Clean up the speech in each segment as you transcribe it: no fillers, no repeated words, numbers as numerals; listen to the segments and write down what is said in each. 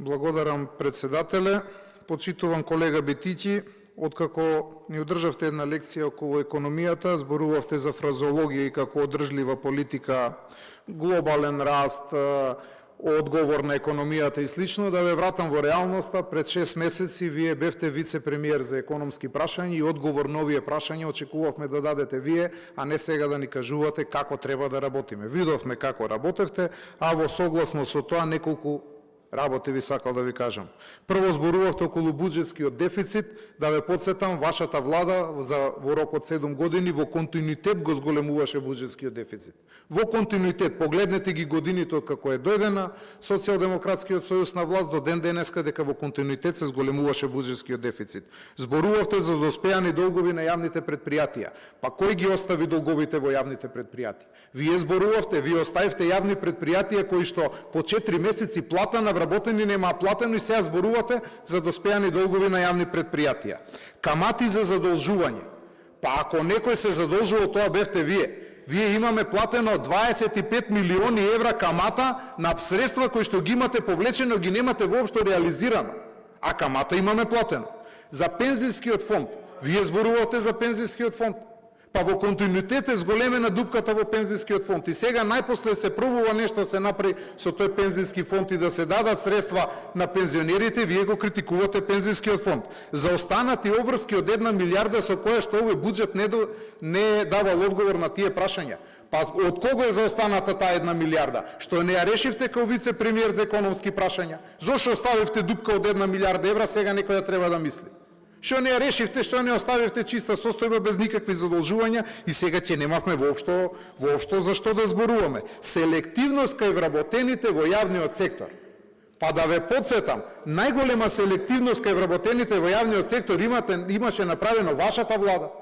Благодарам, председателе. Почитуван колега Бетичи, откако ни одржавте една лекција околу економијата, зборувавте за фразологија и како одржлива политика, глобален раст, одговор на економијата и слично, да ве вратам во реалноста. Пред 6 месеци вие бевте вице-премиер за економски прашања и одговор на овие прашања очекувавме да дадете вие, а не сега да ни кажувате како треба да работиме. Видовме како работевте, а во согласно со тоа неколку работи ви сакал да ви кажам. Прво, зборувавте околу буџетскиот дефицит, да ве подсетам, вашата влада во рок од 7 години во континуитет го зголемуваше буџетскиот дефицит. Во континуитет, погледнете ги годините од како е дојдена Социјалдемократскиот сојуз на власт до ден денеска, дека во континуитет се зголемуваше буџетскиот дефицит. Зборувавте за доспеани долгови на јавните предпријатија. Па кој ги остави долговите во јавните предпријатија? Вие зборувавте, вие оставивте јавни предпријатија кои што по 4 месеци плата на вработени немаа платено и сега зборувате за доспеани долгови на јавни предпријатија. Камати за задолжување. Па ако некој се задолжува, тоа бевте вие. Вие имаме платено 25 милиони евра камата на средства кои што ги имате повлечено, ги немате воопшто реализирано. А камата имаме платено. За пензискиот фонд. Вие зборувате за пензискиот фонд. Па во континуитет е зголемена дупката во пензискиот фонд. И сега најпосле се пробува нешто се направи со тој пензиски фонд и да се дадат средства на пензионерите, вие го критикувате пензискиот фонд. За останати обврски од 1 милиарда со која што овој буџет не давал одговор на тие прашања. Па од кого е заостаната таа 1 милиарда? Што не ја решивте као вице-премиер за економски прашања? Зошто оставивте дупка од 1 милиарда евра, сега некој ја треба да мисли? Што не ја решивте, што не оставивте чиста состојба без никакви задолжувања и сега ќе немавме воопшто за што да зборуваме. Селективност кај вработените во јавниот сектор. Па да ве подсетам, најголема селективност кај вработените во јавниот сектор имаше направено вашата влада.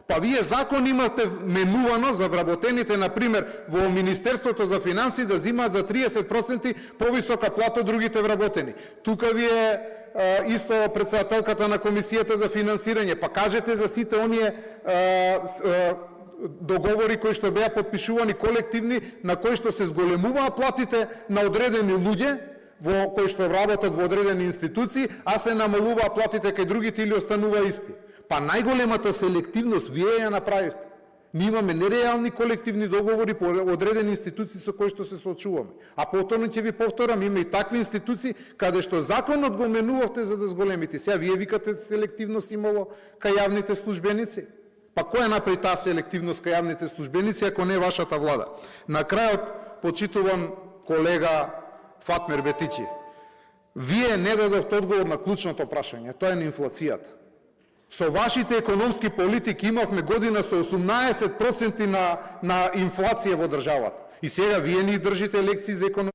Па вие закон имате менувано за вработените, например, во Министерството за финансии да земаат за 30% повисока плата од другите вработени. Тука вие исто председателката на Комисијата за финансирање, па кажете за сите оние договори кои што беа подпишувани колективни, на кои што се зголемуваа платите на одредени луѓе, кои што работат во одредени институции, а се намалуваа платите кај другите или останува исти. Па најголемата селективност вие ја направивте. Ние имаме нереални колективни договори по одредени институции со кои што се соочуваме. А повторно ќе ви повторам, има и такви институции каде што законот го менувавте за да зголемите. Сега вие викате селективност имало кај јавните службеници. Па која направи таа селективност кај јавните службеници ако не вашата влада? На крајот, почитуван колега Фатмир Бетичи, вие не дадовте одговор на клучното прашање, тоа е на инфлацијата. Со вашите економски политики имавме година со 18% на инфлација во државата. И сега вие ни држите лекции за економија.